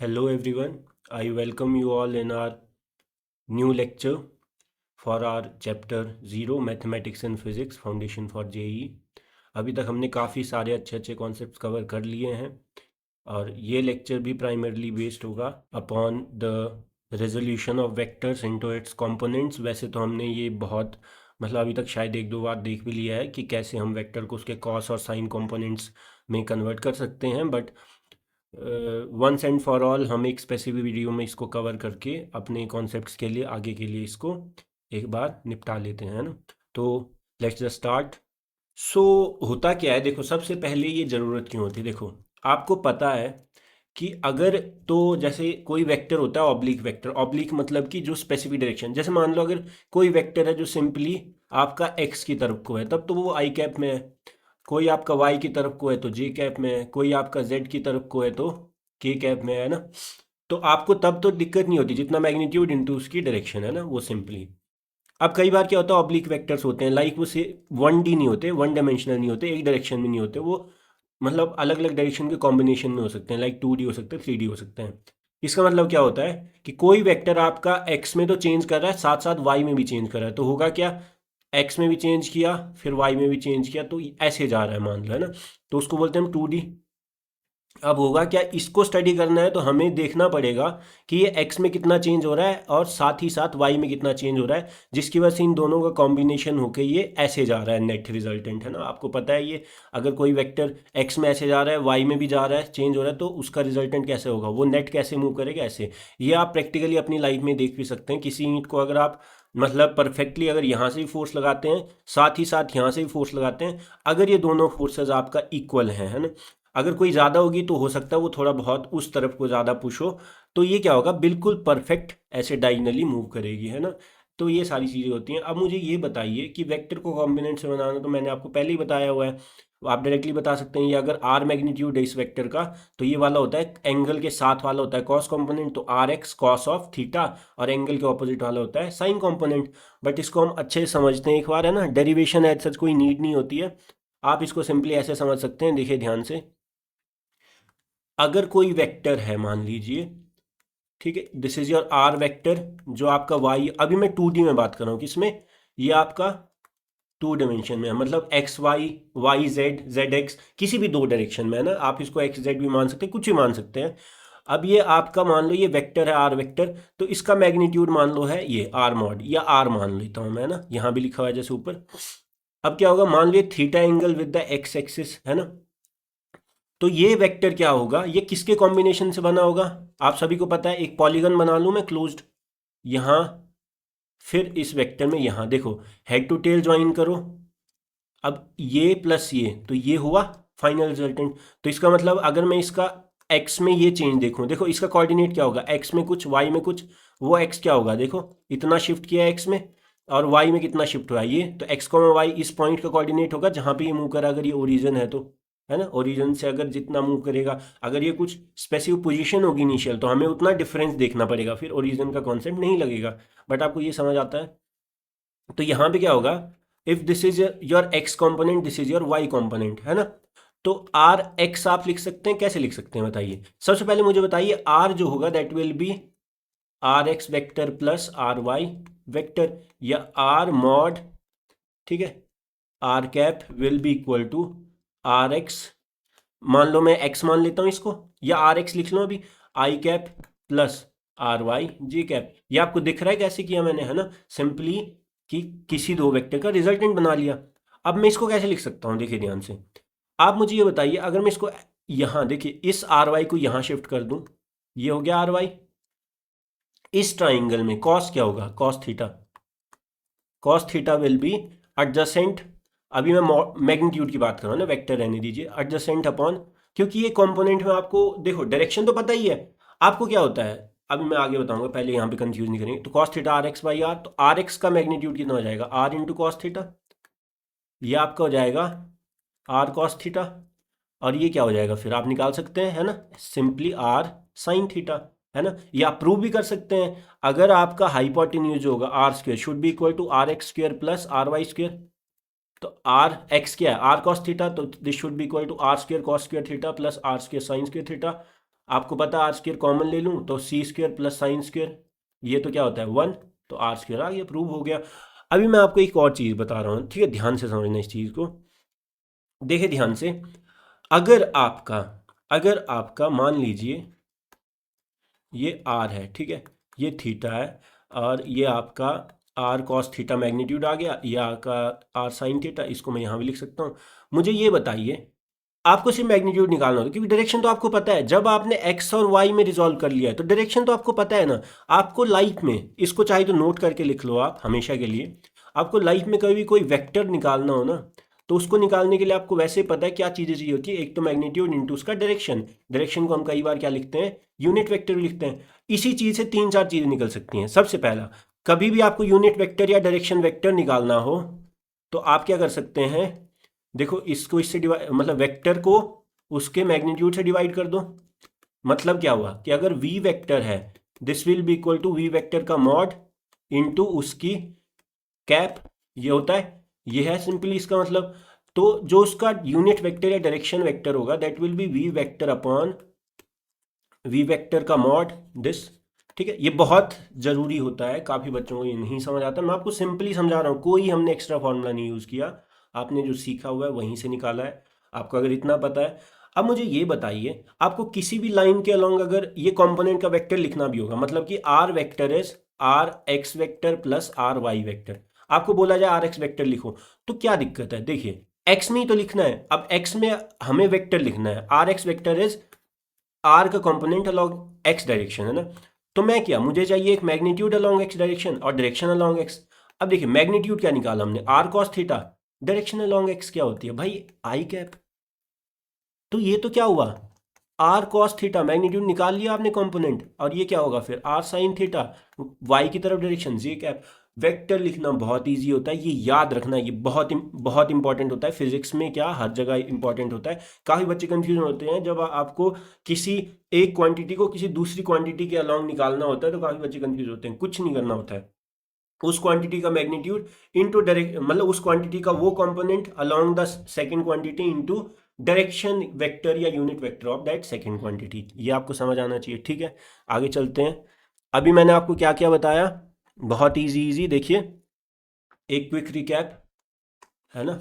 Hello everyone, I welcome you all in our new lecture for our chapter 0 Mathematics and Physics Foundation for JEE। अभी तक हमने काफ़ी सारे अच्छे अच्छे कॉन्सेप्ट्स कवर कर लिए हैं और ये लेक्चर भी प्राइमरली बेस्ड होगा upon the resolution of vectors into its components. वैसे तो हमने ये बहुत अभी तक शायद एक दो बार देख भी लिया है कि कैसे हम वेक्टर को उसके कॉस और साइन कंपोनेंट्स में कन्वर्ट कर सकते हैं, but once and for all हम एक स्पेसिफिक वीडियो में इसको कवर करके अपने कॉन्सेप्ट्स के लिए आगे के लिए इसको एक बार निपटा लेते हैं, है ना। तो लेट्स जस्ट स्टार्ट। सो होता क्या है, देखो सबसे पहले ये ज़रूरत क्यों होती है। देखो आपको पता है कि अगर तो जैसे कोई वेक्टर होता है ऑब्लिक वेक्टर, ऑब्लिक मतलब कि जो स्पेसिफिक डायरेक्शन, जैसे मान लो अगर कोई वेक्टर है जो सिंपली आपका एक्स की तरफ को है तब तो वो आई कैप में है, कोई आपका वाई की तरफ को है तो जे कैप में है, कोई आपका जेड की तरफ को है तो के कैप में है ना। तो आपको तब तो दिक्कत नहीं होती जितना मैग्नीट्यूड इनटू उसकी डायरेक्शन है ना, वो सिंपली। अब कई बार क्या होता है, ऑब्लिक वेक्टर्स होते हैं लाइक वो से 1D नहीं होते, वन डायमेंशनल नहीं होते, एक डायरेक्शन में नहीं होते वो, अलग अलग डायरेक्शन के कॉम्बिनेशन में हो सकते हैं, लाइक 2D हो सकते हैं, 3D हो सकते हैं। इसका मतलब क्या होता है कि कोई वेक्टर आपका एक्स में तो चेंज कर रहा है, साथ साथ वाई में भी चेंज कर रहा है, तो होगा क्या, एक्स में भी चेंज किया फिर वाई में भी चेंज किया तो ऐसे जा रहा है मान लो, है ना। तो उसको बोलते हैं हम 2D। अब होगा क्या, इसको स्टडी करना है तो हमें देखना पड़ेगा कि ये x में कितना चेंज हो रहा है और साथ ही साथ y में कितना चेंज हो रहा है, जिसकी वजह से इन दोनों का कॉम्बिनेशन होकर ये ऐसे जा रहा है, नेट रिजल्टेंट, है ना। आपको पता है ये अगर कोई वेक्टर x में ऐसे जा रहा है y में भी जा रहा है, चेंज हो रहा है, तो उसका रिजल्टेंट कैसे होगा, वो नेट कैसे मूव करेगा, ऐसे। ये आप प्रैक्टिकली अपनी लाइफ में देख भी सकते हैं। किसी ईंट को अगर आप परफेक्टली अगर यहाँ से भी फोर्स लगाते हैं साथ ही साथ यहाँ से भी फोर्स लगाते हैं, अगर ये दोनों फोर्सेज आपका इक्वल हैं, है ना, अगर कोई ज़्यादा होगी तो हो सकता है वो थोड़ा बहुत उस तरफ को ज़्यादा पुश हो, तो ये क्या होगा, बिल्कुल परफेक्ट ऐसे डायगनली मूव करेगी, है ना। तो ये सारी चीज़ें होती हैं। अब मुझे ये बताइए कि वेक्टर को कॉम्बिनेंट से बनाना तो मैंने आपको पहले ही बताया हुआ है, तो आप डायरेक्टली बता सकते हैं ये अगर आर मैग्नीट्यूड है इस वेक्टर का तो ये वाला होता है एंगल के साथ वाला होता है कॉस कंपोनेंट, तो R X cos of theta, और एंगल के ऑपोजिट वाला होता है साइन कंपोनेंट। बट इसको हम अच्छे से समझते हैं एक बार, है ना। डेरिवेशन एज सच कोई नीड नहीं होती है, आप इसको सिंपली ऐसे समझ सकते हैं, देखिए ध्यान से। अगर कोई वेक्टर है मान लीजिए, ठीक है, this is your R vector, जो आपका वाई, अभी मैं 2D में बात कर रहा हूँ, किसमें, ये आपका 2 डायमेंशन में है, मतलब X Y, Y Z, Z X, किसी भी 2 डायरेक्शन में, है ना। आप इसको एक्स जेड भी मान सकते हैं, कुछ भी मान सकते हैं। अब ये आपका मान लो ये वेक्टर है आर वेक्टर, तो इसका मैग्नीट्यूड मान लो है ये आर मॉड, या आर मान लेता हूँ मैं ना, यहाँ भी लिखा हुआ है जैसे ऊपर। अब क्या होगा, मान लो theta angle with the X axis, है ना। तो ये वेक्टर क्या होगा, ये किसके कॉम्बिनेशन से बना होगा, आप सभी को पता है। एक पॉलीगन बना लूं मैं क्लोज्ड यहां, फिर इस वेक्टर में यहां देखो हेड टू टेल ज्वाइन करो, अब ये प्लस ये तो ये हुआ फाइनल रिजल्टेंट। तो इसका मतलब अगर मैं इसका एक्स में ये चेंज देखूं, देखो इसका कोऑर्डिनेट क्या होगा, एक्स में कुछ वाई में कुछ, वो एक्स क्या होगा, देखो इतना शिफ्ट किया एक्स में, और वाई में कितना शिफ्ट हुआ ये, तो एक्स को वाई इस पॉइंट का कोऑर्डिनेट होगा जहां पे ये मूव करा, अगर ये ओरिजिन है तो, है ना। ओरिजिन से अगर जितना मूव करेगा, अगर ये कुछ स्पेसिफिक पोजीशन होगी इनिशियल, तो हमें उतना डिफरेंस देखना पड़ेगा, फिर ओरिजिन का कॉन्सेप्ट नहीं लगेगा। बट आपको ये समझ आता है। तो यहाँ पे क्या होगा, if this is your X component, this is your Y component, है ना। तो आर एक्स आप लिख सकते हैं, कैसे लिख सकते हैं बताइए। सबसे पहले मुझे बताइए आर जो होगा that will be R X vector plus R Y vector, या आर मॉड, ठीक है, R cap will be equal to R X, मान लो मैं एक्स मान लेता हूं इसको, या आर एक्स लिख लो अभी, आई कैप प्लस आर वाई जी कैप। ये आपको दिख रहा है कैसे किया मैंने, है ना, सिंपली कि किसी दो वेक्टर का रिजल्टेंट बना लिया। अब मैं इसको कैसे लिख सकता हूँ, देखिए ध्यान से, आप मुझे ये बताइए, अगर मैं इसको यहां देखिए इस आर वाई को यहां शिफ्ट कर दूं, ये हो गया आर वाई, इस ट्राइंगल में कॉस क्या होगा, cos theta, cos theta will be adjacent, अभी मैं मैग्नीट्यूड की बात कर रहा हूँ ना, वेक्टर रहने दीजिए, एडजेसेंट अपॉन, क्योंकि ये कंपोनेंट में आपको देखो डायरेक्शन तो पता ही है आपको क्या होता है, अभी मैं आगे बताऊंगा, पहले यहाँ पे कंफ्यूज नहीं करेंगे। तो cos theta R X by R, तो आर एक्स का मैग्नीट्यूड कितना हो जाएगा, आर इंटू कॉस थीटा, ये आपका हो जाएगा आर कॉस थीटा, और ये क्या हो जाएगा फिर आप निकाल सकते हैं, है ना, सिंपली आर साइन थीटा, है ना। ये आप प्रूव भी कर सकते हैं, अगर आपका हाइपोटेन्यूज होगा R square should be equal to R X square plus R Y square, तो आर एक्स क्या है, आर कॉस थीटा, तो this should be equal to R square cos square theta plus R square sine square theta, आपको पता R square common ले लूँ तो C square plus sine square, ये तो क्या होता है 1, तो आर स्क्वायर आ गया, प्रूव हो गया। अभी मैं आपको एक और चीज़ बता रहा हूँ, ठीक है, ध्यान से समझना इस चीज़ को, देखिए ध्यान से। अगर आपका अगर आपका मान लीजिए ये आर है, ठीक है, ये थीटा है, और ये आपका आर कॉस थीटा मैग्नीट्यूड आ गया, ये आपका आर साइन थीटा, इसको मैं यहाँ भी लिख सकता हूँ। मुझे ये बताइए, आपको सिर्फ मैग्नीट्यूड निकालना होगा, क्योंकि डायरेक्शन तो आपको पता है, जब आपने एक्स और वाई में रिजॉल्व कर लिया है तो डायरेक्शन तो आपको पता है ना। आपको लाइफ में, इसको चाहे तो नोट करके लिख लो आप हमेशा के लिए, आपको लाइफ में कभी भी कोई वेक्टर निकालना हो ना, तो उसको निकालने के लिए आपको वैसे पता है क्या चीज़ें चाहिए होती है, एक तो मैग्नीट्यूड इंटू उसका डायरेक्शन। डायरेक्शन को हम कई बार क्या लिखते हैं, यूनिट वेक्टर भी लिखते हैं। इसी चीज़ से 3-4 चीज़ें निकल सकती हैं। सबसे पहला, कभी भी आपको यूनिट वेक्टर या डायरेक्शन वेक्टर निकालना हो तो आप क्या कर सकते हैं, देखो इसको इससे डिवाइड, मतलब वेक्टर को उसके मैग्नीट्यूड से डिवाइड कर दो। मतलब क्या हुआ कि अगर v वेक्टर है, this will be equal to v vector का मॉड इनटू उसकी कैप, ये होता है, ये है सिंपली इसका मतलब। तो जो उसका यूनिट वेक्टर या डायरेक्शन वेक्टर होगा that will B v vector upon v vector का मॉड दिस, ठीक है। ये बहुत ज़रूरी होता है, काफ़ी बच्चों को ये नहीं समझ आता, मैं आपको सिंपली समझा रहा हूँ, कोई हमने एक्स्ट्रा फॉर्मूला नहीं यूज़ किया, आपने जो सीखा हुआ है वहीं से निकाला है। आपको अगर इतना पता है, अब मुझे ये बताइए, आपको किसी भी लाइन के अलोंग अगर ये कंपोनेंट का वेक्टर लिखना भी होगा, मतलब कि R vector is R X vector plus R Y vector, आपको बोला जाए आर एक्स वेक्टर लिखो, तो क्या दिक्कत है, देखिए एक्स में ही तो लिखना है। अब एक्स में हमें वेक्टर लिखना है, R X vector is R का कंपोनेंट अलॉन्ग एक्स डायरेक्शन, है ना। तो मैं क्या, मुझे चाहिए एक मैग्नीट्यूड अलॉन्ग एक्स डायरेक्शन और डायरेक्शन अलॉन्ग एक्स। अब देखिए मैग्नीट्यूड क्या निकाला हमने, R cos theta, direction along X क्या होती है भाई, आई कैप। तो ये तो क्या हुआ, आर कॉस थीटा मैग्नीट्यूड निकाल लिया आपने कंपोनेंट, और ये क्या होगा फिर आर साइन थीटा, वाई की तरफ डायरेक्शन जी कैप। वेक्टर लिखना बहुत इजी होता है, ये याद रखना, ये बहुत बहुत इंपॉर्टेंट होता है फिजिक्स में, क्या हर जगह इंपॉर्टेंट होता है। काफ़ी बच्चे कंफ्यूजन होते हैं जब आपको किसी एक क्वांटिटी को किसी दूसरी क्वांटिटी के अलॉन्ग निकालना होता है, तो काफ़ी बच्चे कंफ्यूज होते हैं। कुछ नहीं करना होता है, उस क्वांटिटी का मैग्नीट्यूड इनटू डायरेक्ट, मतलब उस क्वांटिटी का वो component along the second quantity into direction vector या unit vector of that second quantity. ये आपको समझ आना चाहिए, ठीक है। आगे चलते हैं। अभी मैंने आपको क्या क्या बताया, बहुत इजी इजी, देखिए एक क्विक रिकैप, है ना।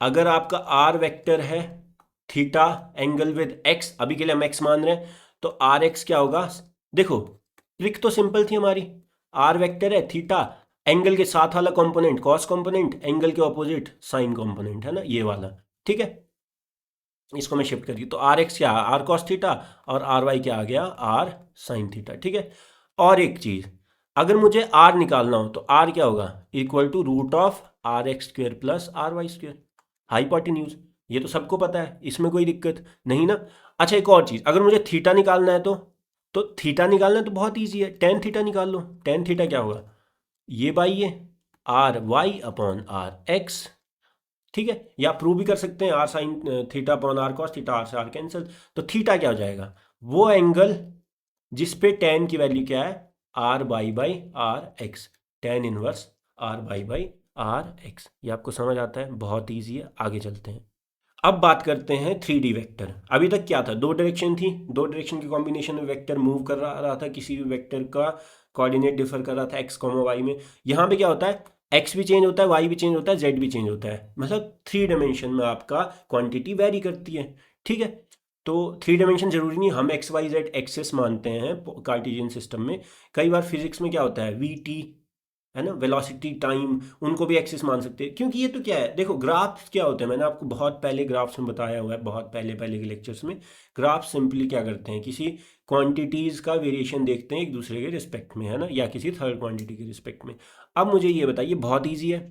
अगर आपका आर वेक्टर है थीटा एंगल विद एक्स, अभी के लिए हम एक्स मान रहे हैं, तो आर एक्स क्या होगा, देखो ट्रिक तो सिंपल थी हमारी, आर वेक्टर है थीटा, एंगल के साथ वाला कंपोनेंट कॉस कंपोनेंट, एंगल के ऑपोजिट साइन कंपोनेंट, है ना, ये वाला, ठीक है। इसको मैं शिफ्ट कर दी, तो आर एक्स क्या, आर कॉस थीटा, और आर वाई क्या आ गया, आर साइन थीटा, ठीक है। और एक चीज़, अगर मुझे आर निकालना हो तो आर क्या होगा, equal to root of R X square plus R Y square, hypotenuse. ये तो सबको पता है, इसमें कोई दिक्कत नहीं ना। अच्छा एक और चीज़, अगर मुझे थीटा निकालना है तो थीटा निकालना है तो बहुत ईजी है, टेन थीटा निकाल लो। टेन थीटा क्या होगा, ये बाई ये R Y upon R X, ठीक है। या प्रूव भी कर सकते हैं, R sine theta upon R cos theta, R से आर कैंसिल, तो थीटा क्या हो जाएगा, वो एंगल जिस पे टेन की वैल्यू क्या है, R by R X, tan inverse R by R X. ये आपको समझ आता है, बहुत ईजी है। आगे चलते हैं, अब बात करते हैं 3D वेक्टर। अभी तक क्या था, दो डायरेक्शन थी, दो डायरेक्शन के कॉम्बिनेशन में वेक्टर मूव कर रहा था, किसी भी वेक्टर का कोऑर्डिनेट डिफर कर रहा था एक्स कॉमा वाई में। यहाँ पे क्या होता है, एक्स भी चेंज होता है, वाई भी चेंज होता है, जेड भी चेंज होता है, मतलब 3 डायमेंशन में आपका क्वांटिटी वेरी करती है, ठीक है। तो 3 डायमेंशन जरूरी नहीं, हम एक्स वाई जेड एक्सेस मानते हैं कार्टेशियन सिस्टम में। कई बार फिजिक्स में क्या होता है, वी टी, है ना, वेलोसिटी टाइम, उनको भी एक्सिस मान सकते हैं, क्योंकि ये तो क्या है, देखो ग्राफ्स क्या होते हैं, मैंने आपको बहुत पहले ग्राफ्स में बताया हुआ है, बहुत पहले पहले के लेक्चर्स में। ग्राफ सिंपली क्या करते हैं, किसी क्वांटिटीज़ का वेरिएशन देखते हैं एक दूसरे के रिस्पेक्ट में, है ना, या किसी थर्ड क्वांटिटी के रिस्पेक्ट में। अब मुझे ये बताइए, बहुत ईजी है,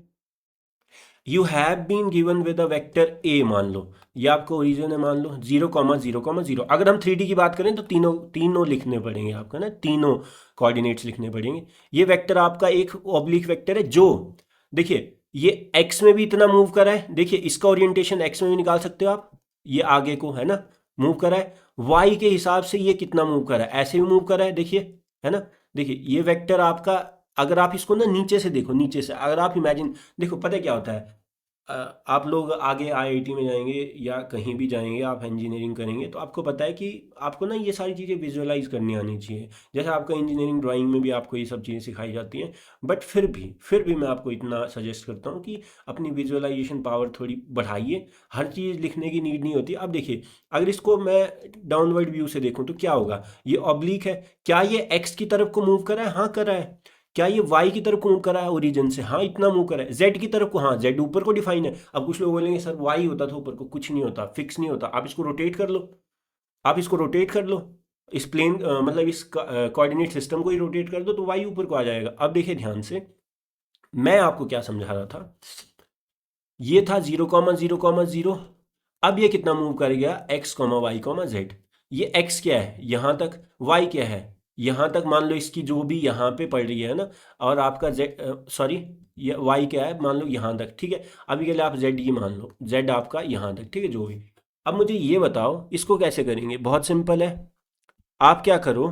you have been given with a vector A, मान लो ये आपको ओरिजिन है, मान लो 0,0,0। अगर हम 3D की बात करें तो तीनों तीनों लिखने पड़ेंगे आपको ना, तीनों कोऑर्डिनेट्स लिखने पड़ेंगे। ये वेक्टर आपका एक ऑब्लिक वेक्टर है, जो देखिए ये एक्स में भी इतना मूव करा है, देखिए इसका ओरिएंटेशन एक्स में भी निकाल सकते हो आप, ये आगे को, है ना, मूव करा है। वाई के हिसाब से ये कितना मूव करा है, ऐसे भी मूव करा है, देखिए, है ना। देखिए ये वेक्टर आपका, अगर आप इसको ना नीचे से देखो, नीचे से अगर आप इमेजिन, देखो पता है क्या होता है, आप लोग आगे आईआईटी में जाएंगे या कहीं भी जाएंगे, आप इंजीनियरिंग करेंगे तो आपको पता है कि आपको ना ये सारी चीज़ें विजुअलाइज करनी आनी चाहिए। जैसे आपका इंजीनियरिंग ड्राइंग में भी आपको ये सब चीज़ें सिखाई जाती हैं, बट फिर भी मैं आपको इतना सजेस्ट करता हूँ कि अपनी विजुअलाइजेशन पावर थोड़ी बढ़ाइए। हर चीज़ लिखने की नीड नहीं होती। अब देखिए, अगर इसको मैं डाउनवर्ड व्यू से देखूँ तो क्या होगा, ये ऑब्लिक है, क्या ये एक्स की तरफ को मूव कर रहा है? हाँ कर रहा है। क्या ये वाई की तरफ को मूव कर रहा है ओरिजिन से? हाँ इतना मूव कर रहा है। जेड की तरफ को, हाँ जेड ऊपर को डिफाइन है। अब कुछ लोग बोलेंगे सर वाई होता था ऊपर को, कुछ नहीं होता, फिक्स नहीं होता। आप इसको रोटेट कर लो, आप इसको रोटेट कर लो, इस प्लेन मतलब इस कोऑर्डिनेट सिस्टम को ही रोटेट कर दो तो वाई ऊपर को आ जाएगा। अब देखिए ध्यान से, मैं आपको क्या समझा रहा था, ये था 0,0,0। अब ये कितना मूव कर गया, X comma Y comma Z. ये एक्स क्या है यहाँ तक, वाई क्या है यहाँ तक, मान लो इसकी जो भी यहाँ पे पड़ रही है ना, और आपका जेड सॉरी ये वाई क्या है मान लो यहाँ तक, ठीक है। अभी के लिए आप जेड ही मान लो, जेड आपका यहाँ तक, ठीक है जो भी। अब मुझे ये बताओ इसको कैसे करेंगे, बहुत सिंपल है। आप क्या करो,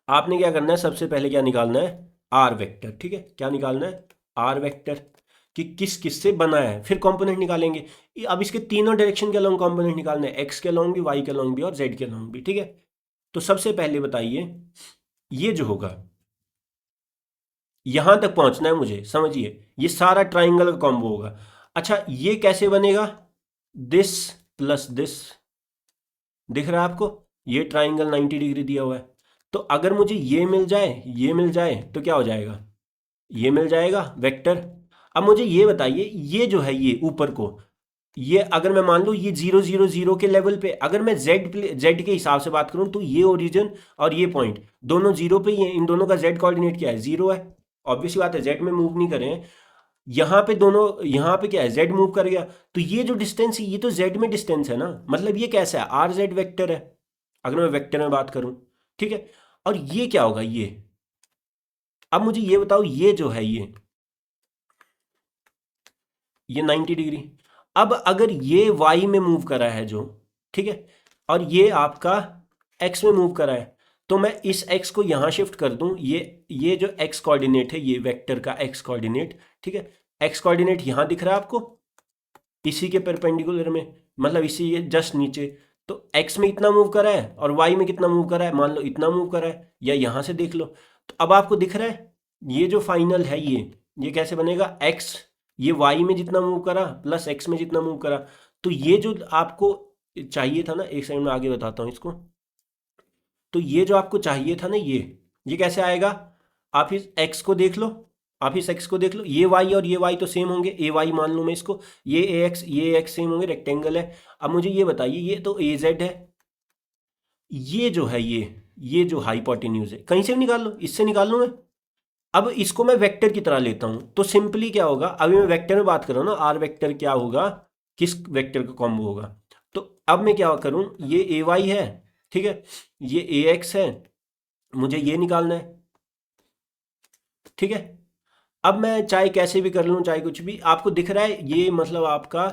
आपने क्या करना है, सबसे पहले क्या निकालना है, आर वेक्टर, ठीक है। क्या निकालना है, आर वेक्टर, कि किस किस से बना है, फिर कंपोनेंट निकालेंगे। अब इसके तीनों डायरेक्शन के अलॉन्ग कंपोनेंट निकालने हैं, एक्स के अलॉन्ग भी, वाई के अलॉन्ग भी और जेड के अलॉन्ग भी, ठीक है। तो सबसे पहले बताइए, ये जो होगा यहां तक पहुंचना है मुझे, समझिए ये सारा ट्राइंगल का कॉम्बो होगा। अच्छा ये कैसे बनेगा, दिस प्लस दिस, दिख रहा है आपको, ये ट्राइंगल 90 डिग्री दिया हुआ है। तो अगर मुझे ये मिल जाए, ये मिल जाए तो क्या हो जाएगा, ये मिल जाएगा वेक्टर। अब मुझे ये बताइए, ये जो है ये ऊपर को, ये अगर मैं मान लूँ ये 0,0,0 के लेवल पे, अगर मैं जेड के हिसाब से बात करूँ तो ये ओरिजिन और ये पॉइंट दोनों जीरो पे ही हैं। इन दोनों का जेड कोऑर्डिनेट क्या है, जीरो है। ऑब्वियसली बात है, जेड में मूव नहीं करें। यहाँ पे दोनों, यहाँ पे क्या है, जेड मूव कर गया, तो ये जो डिस्टेंस है ये तो जेड में डिस्टेंस है ना, मतलब ये कैसा है, आर जेड वेक्टर है अगर मैं वेक्टर में बात करूँ, ठीक है। और ये क्या होगा, ये, अब मुझे ये बताओ, ये जो है ये 90 डिग्री। अब अगर ये y में मूव करा है जो, ठीक है, और ये आपका x में मूव करा है, तो मैं इस x को यहां शिफ्ट कर दूं, ये जो x कोऑर्डिनेट है, ये वेक्टर का x कोऑर्डिनेट, ठीक है। x कोऑर्डिनेट यहां दिख रहा है आपको, इसी के परपेंडिकुलर में, मतलब इसी ये जस्ट नीचे। तो x में इतना मूव करा है और y में कितना मूव करा है, मान लो इतना मूव करा है, या यहां से देख लो। तो अब आपको दिख रहा है ये जो फाइनल है ये कैसे बनेगा, x, ये y में जितना मूव करा प्लस x में जितना मूव करा। तो ये जो आपको चाहिए था ना, एक सेकंड में आगे बताता हूँ इसको। तो ये जो आपको चाहिए था ना, ये कैसे आएगा, आप इस x को देख लो, आप इस x को देख लो, ये y और ये y तो सेम होंगे, ए वाई मान लूँ मैं इसको, ये x सेम होंगे, रेक्टेंगल है। अब मुझे ये बताइए, ये तो ए जेड है, ये जो है ये जो हाइपोटेन्यूज है, कहीं से भी निकाल लो, इससे निकाल लूँ मैं। अब इसको मैं वेक्टर की तरह लेता हूं, तो सिंपली क्या होगा, अभी मैं वेक्टर में बात कर रहा हूं ना, आर वेक्टर क्या होगा, किस वेक्टर का कॉम्बो होगा। तो अब मैं क्या करूं, ये ए वाई है, ठीक है, ये ए एक्स है, मुझे ये निकालना है, ठीक है। अब मैं चाहे कैसे भी कर लूं, चाहे कुछ भी, आपको दिख रहा है ये, मतलब आपका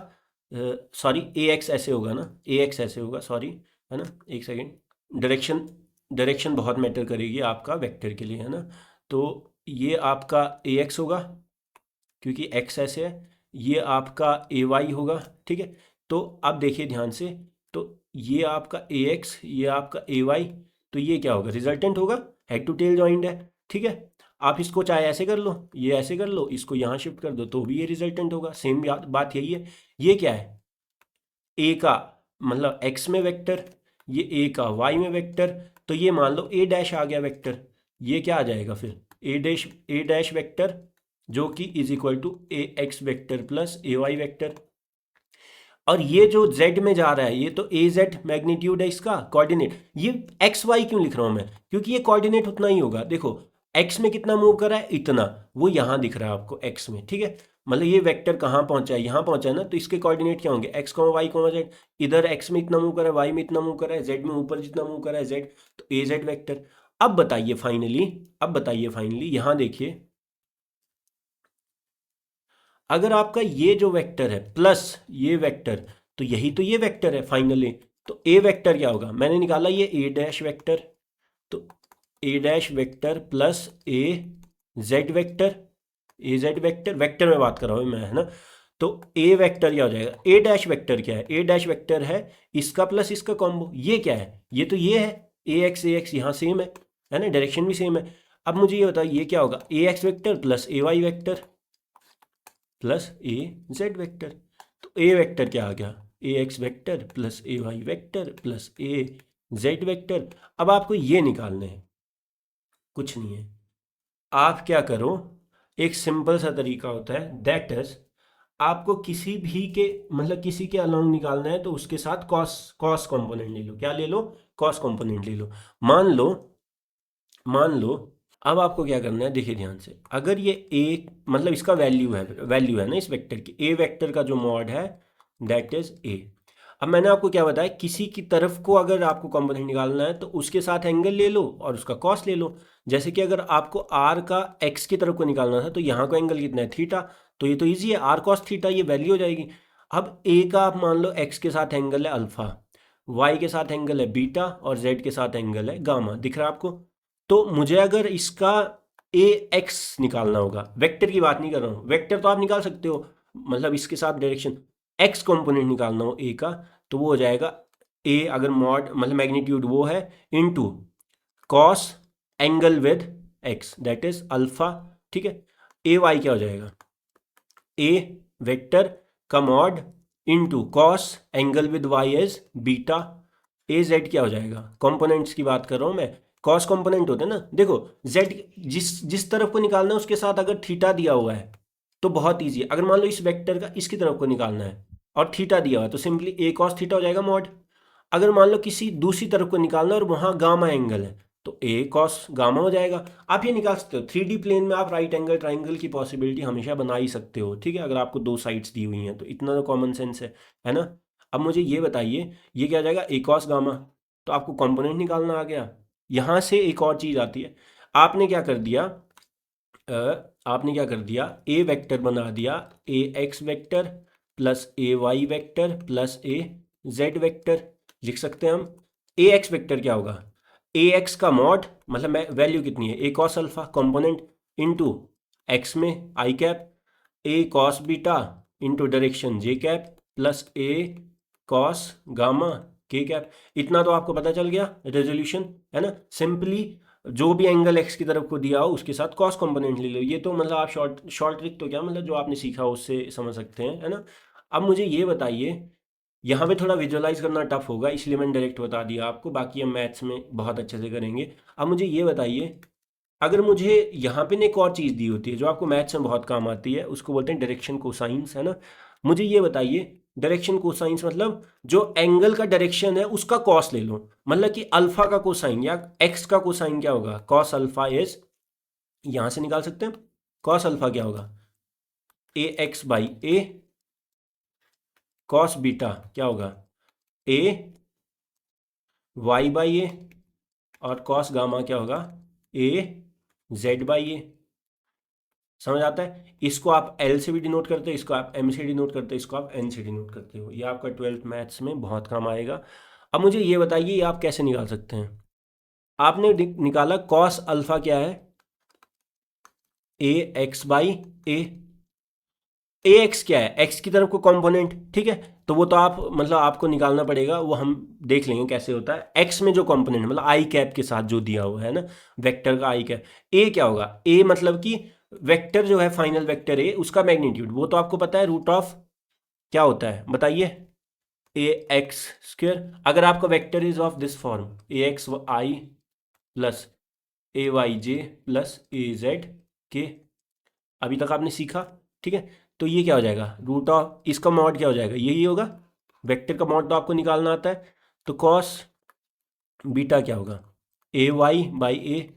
सॉरी ए एक्स ऐसे होगा ना, ए एक्स ऐसे होगा, सॉरी, है ना, एक सेकेंड, डायरेक्शन, डायरेक्शन बहुत मैटर करेगी आपका वेक्टर के लिए, है ना। तो ये आपका ए एक्स होगा क्योंकि एक्स ऐसे है, ये आपका ए वाई होगा, ठीक है। तो अब देखिए ध्यान से, तो ये आपका ए एक्स, ये आपका ए वाई, तो ये क्या होगा, रिजल्टेंट होगा, हेड टू टेल जॉइंट है, ठीक है। आप इसको चाहे ऐसे कर लो, ये ऐसे कर लो, इसको यहाँ शिफ्ट कर दो तो भी ये रिजल्टेंट होगा, सेम बात यही है। ये क्या है, ए का मतलब एक्स में वेक्टर, ये ए का वाई में वेक्टर, तो ये मान लो ए डैश आ गया वेक्टर, ये क्या आ जाएगा फिर, ए डैश वेक्टर, जो कि is equal to A X vector plus A Y vector. और ये जो z में जा रहा है, ये तो ए जेड मैग्नीट्यूड है इसका कोऑर्डिनेट, ये एक्स वाई क्यों लिख रहा हूं मैं, क्योंकि ये कोऑर्डिनेट उतना ही होगा। देखो x में कितना मूव कर रहा है, इतना, वो यहां दिख रहा है आपको x में, ठीक है। मतलब ये वेक्टर कहाँ पहुंचा है, यहाँ पहुंचा है ना, तो इसके कोऑर्डिनेट क्या होंगे, x वाई जेड। इधर x में इतना मूव कर रहा है, y में इतना मूव कर रहा है, z में ऊपर जितना मूव कर रहा है z, तो ए जेड वेक्टर। अब बताइए फाइनली, यहां देखिए, अगर आपका ये जो वेक्टर है प्लस ये वेक्टर, तो यही तो ये वेक्टर है फाइनली। तो ए वेक्टर क्या होगा, मैंने निकाला ये ए डैश वेक्टर, तो ए dash vector plus A Z vector, A Z vector, vector में बात कर रहा हूँ मैं, है ना। तो ए वेक्टर क्या हो जाएगा, ए डैश वेक्टर क्या है, ए डैश वेक्टर है इसका प्लस इसका कॉम्बो। ये क्या है, ये तो ये है ए एक्स यहाँ सेम है ना, डायरेक्शन भी सेम है। अब मुझे ये बताओ ये क्या होगा, A X vector plus A Y vector plus A Z vector. तो ए वेक्टर क्या आ गया, ए X vector plus A Y vector plus A Z vector. अब आपको ये निकालने हैं, कुछ नहीं है, आप क्या करो, एक सिंपल सा तरीका होता है, दैट इज आपको किसी भी के मतलब किसी के अलोंग निकालना है तो उसके साथ कॉस कॉस कंपोनेंट ले लो। क्या ले लो, कॉस कंपोनेंट ले लो। मान लो अब आपको क्या करना है, देखिए ध्यान से, अगर ये ए मतलब इसका वैल्यू है ना इस वेक्टर की, ए वेक्टर का जो मॉड है दैट इज ए। अब मैंने आपको क्या बताया, किसी की तरफ को अगर आपको कंपोनेंट निकालना है तो उसके साथ एंगल ले लो और उसका कॉस ले लो। जैसे कि अगर आपको आर का एक्स की तरफ को निकालना था तो यहाँ का एंगल कितना है, थीटा, तो ये तो ईजी है, आर कॉस थीटा ये वैल्यू हो जाएगी। अब ए का आप मान लो एक्स के साथ एंगल है अल्फा, वाई के साथ एंगल है बीटा और जेड के साथ एंगल है गामा, दिख रहा है आपको। तो मुझे अगर इसका ए एक्स निकालना होगा, वेक्टर की बात नहीं कर रहा हूँ, वेक्टर तो आप निकाल सकते हो, मतलब इसके साथ डायरेक्शन, एक्स कंपोनेंट निकालना हो ए का, तो वो हो जाएगा ए अगर मॉड मतलब मैग्नीट्यूड वो है into cos angle with X that is alpha, ठीक है। ए वाई क्या हो जाएगा, ए वेक्टर का mod into cos angle with Y is beta. A Z क्या हो जाएगा, कंपोनेंट्स की बात कर रहा हूँ मैं, कॉस कंपोनेंट होते हैं ना, देखो जेड जिस जिस तरफ को निकालना है उसके साथ अगर थीटा दिया हुआ है तो बहुत ईजी है। अगर मान लो इस वेक्टर का इसकी तरफ को निकालना है और थीटा दिया हुआ है तो सिंपली ए कॉस थीटा हो जाएगा मॉड। अगर मान लो किसी दूसरी तरफ को निकालना है और वहाँ गामा एंगल है तो ए कॉस गामा हो जाएगा। आप ये निकाल सकते हो 3D प्लेन में, आप राइट एंगल ट्राइंगल की पॉसिबिलिटी हमेशा बना ही सकते हो, ठीक है, अगर आपको दो साइड्स दी हुई हैं तो इतना तो कॉमन सेंस है ना। अब मुझे ये बताइए ये क्या हो जाएगा, ए कॉस गामा, तो आपको कंपोनेंट निकालना आ गया। यहाँ से एक और चीज़ आती है, आपने क्या कर दिया, आपने क्या कर दिया, ए वेक्टर बना दिया ए X vector plus A Y vector plus A Z vector. लिख सकते हैं हम ए एक्स वेक्टर क्या होगा, ए एक्स का मॉड मतलब मैं वैल्यू कितनी है, A cos alpha component into X में I cap, A cos beta into direction J cap plus A cos gamma K cap. इतना तो आपको पता चल गया रेजोल्यूशन, है ना। सिंपली जो भी एंगल एक्स की तरफ को दिया हो उसके साथ कॉस कंपोनेंट ले लो। ये तो मतलब आप शॉर्ट ट्रिक तो क्या मतलब जो आपने सीखा उससे समझ सकते हैं, है ना। अब मुझे ये बताइए, यहाँ पे थोड़ा विजुअलाइज करना टफ होगा इसलिए मैंने डायरेक्ट बता दिया आपको, बाकी हम मैथ्स में बहुत अच्छे से करेंगे। अब मुझे ये बताइए, अगर मुझे यहाँ पे एक और चीज़ दी होती है जो आपको मैथ्स में बहुत काम आती है, उसको बोलते हैं डायरेक्शन कोसाइंस, है ना। मुझे ये बताइए डायरेक्शन कोसाइंस मतलब जो एंगल का डायरेक्शन है उसका कॉस ले लो, मतलब कि अल्फा का कोसाइन या एक्स का कोसाइन क्या होगा, कॉस अल्फा इज, यहाँ से निकाल सकते हैं, कॉस अल्फा क्या होगा, A X by A, cos beta क्या होगा, ए वाई बाई ए, और कॉस गामा क्या होगा, ए जेड बाई ए। समझ आता है, इसको आप एल से भी डिनोट करते हो, इसको आप एम से डिनोट करते हो, इसको आप एन से डिनोट करते हो। ये आपका 12th मैथ्स में बहुत काम आएगा। अब मुझे ये बताइए ये आप कैसे निकाल सकते हैं। आपने निकाला कॉस अल्फा क्या है, A X by A, A X क्या है, एक्स की तरफ को कंपोनेंट, ठीक है, तो वो तो आप मतलब आपको निकालना पड़ेगा, वो हम देख लेंगे कैसे होता है। एक्स में जो कंपोनेंट मतलब आई कैप के साथ जो दिया हुआ है ना, वेक्टर का आई कैप, ए क्या होगा, ए मतलब कि वेक्टर जो है फाइनल वेक्टर ए उसका मैग्नीट्यूड, वो तो आपको पता है रूट ऑफ क्या होता है बताइए, ए एक्स स्क्वेयर। अगर आपका vector is of this form A X I plus A Y J plus A Z K, अभी तक आपने सीखा, ठीक है। तो ये क्या हो जाएगा, रूट ऑफ इसका मॉड क्या हो जाएगा, यही होगा, वेक्टर का मॉड तो आपको निकालना आता है। तो कॉस बीटा क्या होगा, A Y by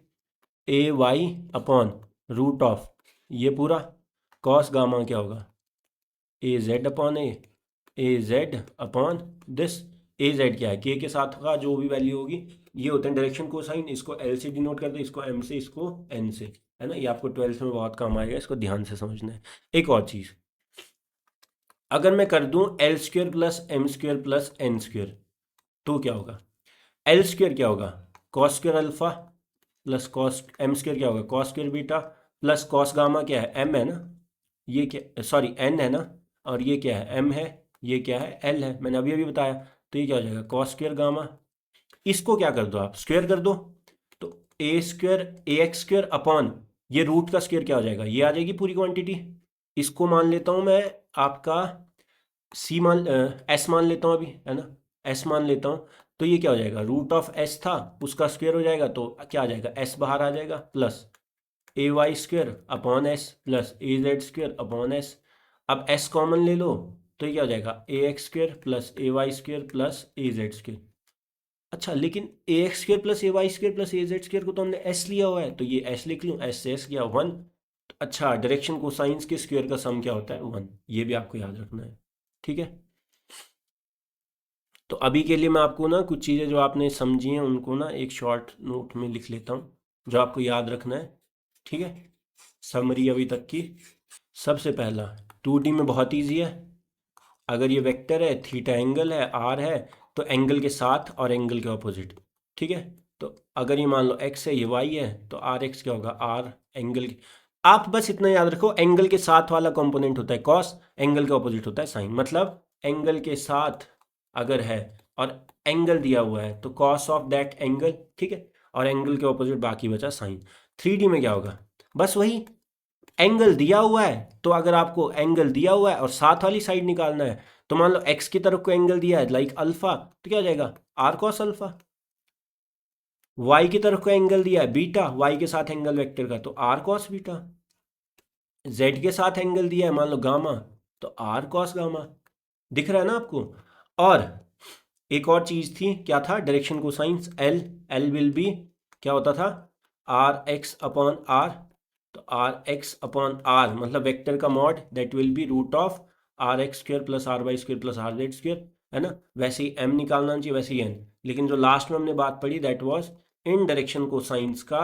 A Y upon root of ये पूरा, कॉस गामा क्या होगा, A Z upon A Z upon this, A Z क्या है, के साथ का जो भी वैल्यू होगी, ये होते हैं डायरेक्शन कोसाइन, इसको एल से डिनोट करते हैं, इसको एम से, इसको एन से, है ना। ये आपको 12th में बहुत काम आएगा, इसको ध्यान से समझना है। एक और चीज़, अगर मैं कर दूं L square plus M square plus N square तो क्या होगा, एल स्क्वेयर क्या होगा, cos square alpha plus cos, M square क्या होगा, cos square beta plus cos gamma क्या है, एम है ना, ये क्या सॉरी एन है ना, और ये क्या है, m है, ये क्या है, l है, मैंने अभी अभी बताया। तो ये क्या हो जाएगा, कॉस स्क्वायर गामा। इसको क्या कर दो आप, स्क्वायर कर दो, तो ए स्क्वायर ए एक्स स्क्वायर अपॉन ये रूट का स्क्वायर क्या हो जाएगा, ये आ जाएगी पूरी क्वांटिटी। इसको मान लेता हूँ मैं आपका सी मान एस मान लेता हूँ अभी, है ना, एस मान लेता हूँ। तो ये क्या हो जाएगा, रूट ऑफ एस था उसका स्क्वायर हो जाएगा, तो क्या आ जाएगा, एस बाहर आ जाएगा, plus A Y square upon S plus A Z square upon S. अब एस कॉमन ले लो, तो ये क्या हो जाएगा, A X square plus A Y square plus A Z square. अच्छा, लेकिन A X square plus A Y square plus A Z square को तो हमने एस लिया हुआ है, तो ये एस लिख लूँ, एस से एस गया 1। अच्छा, डायरेक्शन कोसाइंस के स्क्वायर का सम क्या होता है, 1, ये भी आपको याद रखना है, ठीक है। तो अभी के लिए मैं आपको ना कुछ चीज़ें जो आपने समझी हैं उनको ना एक शॉर्ट नोट में लिख लेता हूँ, जो आपको याद रखना है, ठीक है। समरी अभी तक की, सबसे पहला 2D में बहुत ईजी है। अगर ये वेक्टर है, थीटा एंगल है, आर है, तो एंगल के साथ और एंगल के ऑपोजिट, ठीक है। तो अगर ये मान लो एक्स है, ये वाई है, तो आर एक्स क्या होगा, आर एंगल आप बस इतना याद रखो, एंगल के साथ वाला कंपोनेंट होता है कॉस, एंगल के ऑपोजिट होता है साइन। मतलब एंगल के साथ अगर है और एंगल दिया हुआ है तो कॉस ऑफ दैट एंगल, ठीक है, और एंगल के ऑपोजिट बाकी बचा साइन। 3D में क्या होगा, बस वही, एंगल दिया हुआ है, तो अगर आपको एंगल दिया हुआ है और साथ वाली साइड निकालना है, तो मान लो एक्स की तरफ को एंगल दिया है लाइक अल्फा, तो क्या हो जाएगा, आर कॉस अल्फा। वाई की तरफ को एंगल दिया है बीटा, वाई के साथ एंगल वेक्टर का, तो आर कॉस बीटा। जेड के साथ एंगल दिया है मान लो गामा, तो आर कॉस गामा। दिख रहा है ना आपको। और एक और चीज थी, क्या था, direction cosines, L, L will be क्या होता था, आर एक्स अपॉन आर। तो आर एक्स अपॉन आर मतलब वेक्टर का mod, that will be root of R X square plus R Y square plus R Z square, है ना। वैसे ही M निकालना चाहिए, वैसे ही एन। लेकिन जो लास्ट में हमने बात पढ़ी that was in direction cosines का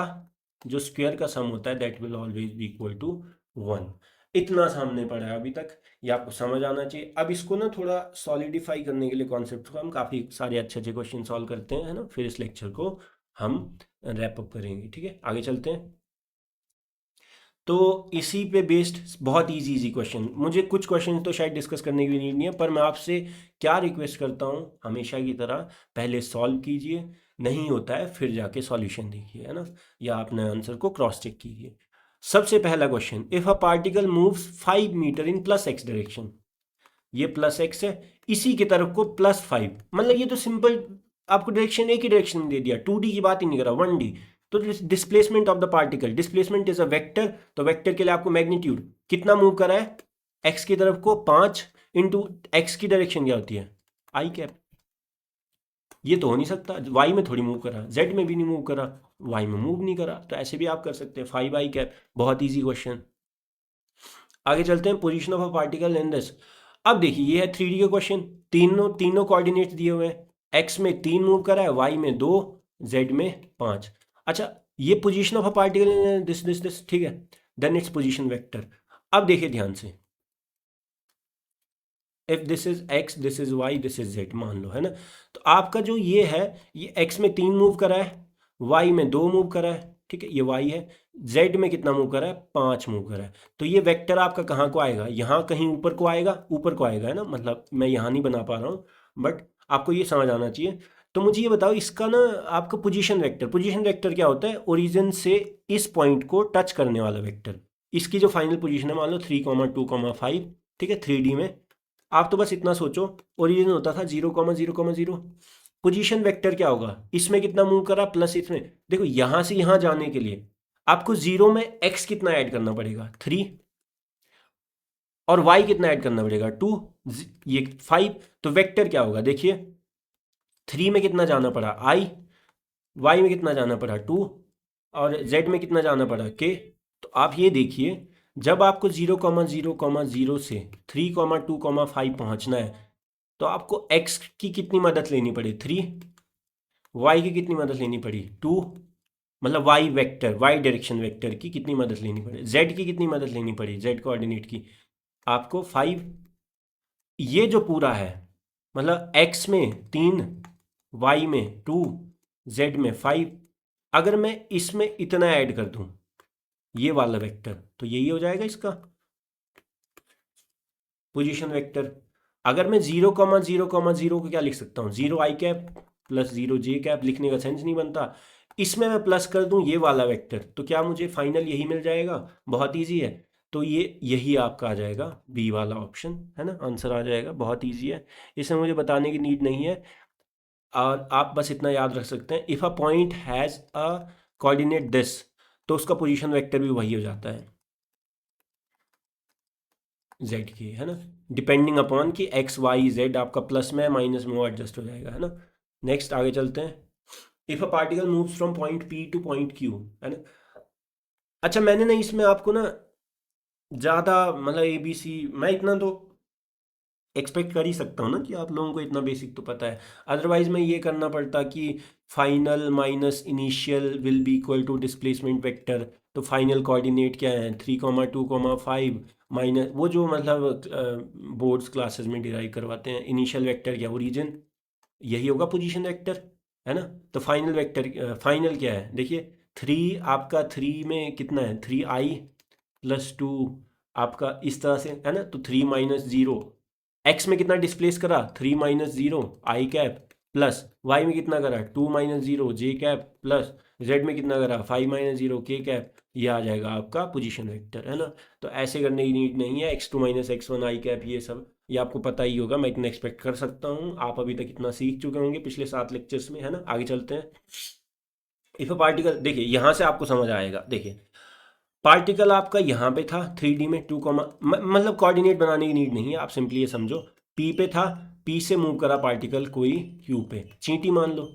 जो स्क्वायर का सम होता है that will always be equal to 1। इतना सामने पढ़ा है अभी तक, ये आपको समझ आना चाहिए। अब इसको ना थोड़ा सॉलिडिफाई करने के लिए कॉन्सेप्ट को हम काफ़ी सारे अच्छे अच्छे क्वेश्चन सॉल्व करते हैं, है ना, फिर इस लेक्चर को हम रैप अप करेंगे, ठीक है, आगे चलते हैं। तो इसी पे बेस्ड बहुत इजी इजी क्वेश्चन, मुझे कुछ क्वेश्चन तो शायद डिस्कस करने की नीड नहीं है, पर मैं आपसे क्या रिक्वेस्ट करता हूँ, हमेशा की तरह पहले सॉल्व कीजिए, नहीं होता है फिर जाके सॉल्यूशन देखिए, है ना, या अपने आंसर को क्रॉस चेक कीजिए। सबसे पहला question, if a particle moves 5 metre in plus X direction, ये प्लस एक्स है, इसी की तरफ को +5, मतलब ये तो सिंपल आपको डायरेक्शन एक ही डायरेक्शन में दे दिया, 2D की बात ही नहीं करा, 1D। तो displacement of the particle, displacement is a vector, तो वेक्टर के लिए आपको मैग्नीट्यूड कितना मूव करा है, एक्स की तरफ को 5 इंटू एक्स की डायरेक्शन क्या होती है, आई कैप। ये तो हो नहीं सकता, वाई में थोड़ी मूव करा, जेड में भी नहीं मूव करा, वाई में मूव नहीं करा, तो ऐसे भी आप कर सकते हैं 5 आई कैप, बहुत ईजी क्वेश्चन। आगे चलते हैं, position of a particle in this. अब देखिए ये है 3D का क्वेश्चन, तीनों तीनों कोऑर्डिनेट्स दिए हुए हैं, एक्स में 3 मूव करा है, वाई में 2, जेड में 5। अच्छा, ये position of a particle in this this this, ठीक है, देन इट्स पोजीशन वेक्टर। अब देखिए ध्यान से, if this is X, this is Y, this is Z मान लो, है ना। तो आपका जो ये है, ये एक्स में 3 मूव करा है, वाई में 2 मूव करा है, ठीक है, ये वाई है। जेड में कितना मूव करा है, 5 मूव करा है। तो ये वेक्टर आपका कहाँ को आएगा, यहाँ कहीं ऊपर को आएगा, ऊपर को आएगा, है ना, मतलब मैं यहाँ नहीं बना पा रहा हूँ, बट आपको ये समझ आना चाहिए। तो मुझे ये बताओ इसका ना, आपका पोजीशन वेक्टर क्या होता है, ओरिजिन से इस पॉइंट को टच करने वाला वेक्टर। इसकी जो फाइनल पोजीशन है मान लो 3,2,5, ठीक है, 3D में। आप तो बस इतना सोचो, ओरिजिन होता था 0,0,0। पोजीशन वेक्टर क्या होगा, इसमें कितना मूव करा प्लस इसमें, देखो यहां से यहां जाने के लिए आपको 0 में x कितना ऐड करना पड़ेगा, 3, और y कितना ऐड करना पड़ेगा, 2, ये 5। तो वेक्टर क्या होगा, देखिए 3 में कितना जाना पड़ा i, y में कितना जाना पड़ा 2, और z में कितना जाना पड़ा k। तो आप ये देखिए, जब आपको 0,0,0 से 3,2,5 पहुंचना है, तो आपको x की कितनी मदद लेनी पड़ी, 3, y की कितनी मदद लेनी पड़ी, 2, मतलब y vector, y direction vector की कितनी मदद लेनी पड़ी, z की कितनी मदद लेनी पड़ी, z कोऑर्डिनेट की आपको 5। ये जो पूरा है, मतलब x में 3, y में 2, z में 5, अगर मैं इसमें इतना ऐड कर दूं, ये वाला वेक्टर, तो यही हो जाएगा इसका। Position vector. अगर मैं 0,0,0 को क्या लिख सकता हूँ, 0 आई कैप प्लस 0 जे कैप, लिखने का सेंस नहीं बनता। इसमें मैं प्लस कर दूं ये वाला वेक्टर तो क्या मुझे फाइनल यही मिल जाएगा, बहुत इजी है। तो ये यही आपका आ जाएगा बी वाला ऑप्शन, है ना, आंसर आ जाएगा, बहुत इजी है, इसमें मुझे बताने की नीड नहीं है। और आप बस इतना याद रख सकते हैं, if a point has a coordinate this, तो उसका पोजीशन वेक्टर भी वही हो जाता है जेड की, है ना, डिपेंडिंग अपॉन कि एक्स वाई जेड आपका प्लस में माइनस में वो एडजस्ट हो जाएगा, है ना। नेक्स्ट आगे चलते हैं। If a particle moves from point P two point Q, है ना। अच्छा मैंने ना इसमें आपको ना ज़्यादा मतलब ए बी सी, मैं इतना तो एक्सपेक्ट कर ही सकता हूँ ना कि आप लोगों को इतना बेसिक तो पता है, अदरवाइज मैं ये करना पड़ता कि final minus initial will be equal to displacement vector. तो फाइनल कोऑर्डिनेट क्या है, 3,2,5 माइनस वो जो मतलब बोर्ड्स क्लासेस में डिराइव करवाते हैं, इनिशियल वेक्टर क्या, ओरिजिन, यही होगा पोजीशन वेक्टर, है ना। तो फाइनल वेक्टर फाइनल क्या है देखिए, 3 आपका 3 में कितना है, 3i+2 आपका इस तरह से, है ना। तो 3 - 0 एक्स में कितना डिस्प्लेस करा, 3 - 0 आई कैप, प्लस वाई में कितना करा, 2 - 0 जे कैप, प्लस जेड में कितना करा, 5 - 0 के कैप। ये आ जाएगा आपका पोजीशन वेक्टर, है ना। तो ऐसे करने की नीड नहीं है, x2 - x1 आई कैप, ये सब ये आपको पता ही होगा, मैं इतना एक्सपेक्ट कर सकता हूँ, आप अभी तक इतना सीख चुके होंगे पिछले 7 लेक्चर्स में, है ना। आगे चलते हैं। इफ अ पार्टिकल, देखिए यहाँ से आपको समझ आएगा, देखिए पार्टिकल आपका यहाँ पे था 3D में 2, मतलब कोऑर्डिनेट बनाने की नीड नहीं है, आप सिंपली ये समझो P पे था, P से मूव करा पार्टिकल कोई Q पे, चींटी मान लो।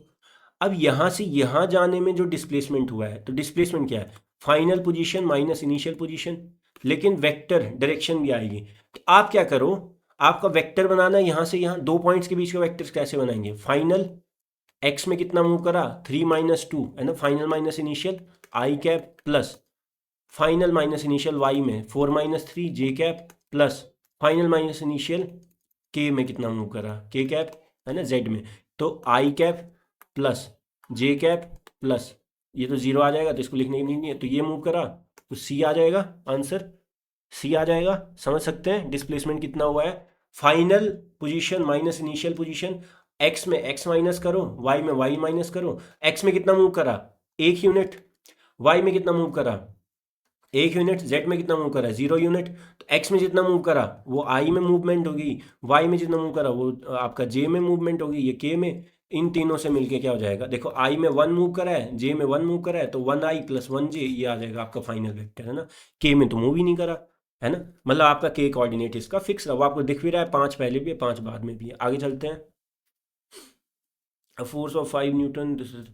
अब यहाँ से यहाँ जाने में जो डिस्प्लेसमेंट हुआ है, तो डिस्प्लेसमेंट क्या है, final position minus initial position, लेकिन वेक्टर डायरेक्शन भी आएगी। तो आप क्या करो, आपका वेक्टर बनाना यहाँ से यहाँ, दो पॉइंट्स के बीच का वेक्टर कैसे बनाएंगे, फाइनल एक्स में कितना मूव करा, 3 - 2, है ना, final minus initial I cap, plus final minus initial Y में 4 - 3 J cap, plus final minus initial K में कितना मूव करा, के कैप, है ना, जेड में। तो आई कैप प्लस जे कैप प्लस, ये तो जीरो आ जाएगा तो इसको लिखने की नीड नहीं है, तो ये मूव करा तो सी आ जाएगा, आंसर सी आ जाएगा। समझ सकते हैं डिस्प्लेसमेंट कितना हुआ है, final position minus initial position, x में एक्स माइनस करो, वाई में वाई माइनस करो, एक्स में कितना मूव करा, 1 यूनिट, वाई में कितना मूव करा, 1 यूनिट, जेड में कितना मूव करा, 0 यूनिट। तो एक्स में जितना मूव करा वो आई में मूवमेंट होगी, वाई में जितना मूव करा वो आपका जे में मूवमेंट होगी, ये के में। इन तीनों से मिलके क्या हो जाएगा, देखो आई में 1 मूव करा है, जे में 1 मूव करा है, तो 1i+1j ये आ जाएगा आपका फाइनल वेक्टर, है ना। के में तो मूव ही नहीं करा, है ना, मतलब आपका के कोऑर्डिनेट इसका फिक्स रहा, वो आपको दिख भी रहा है, 5 पहले भी है 5 बाद में भी है। आगे चलते हैं। A force of 5 Newton, this is,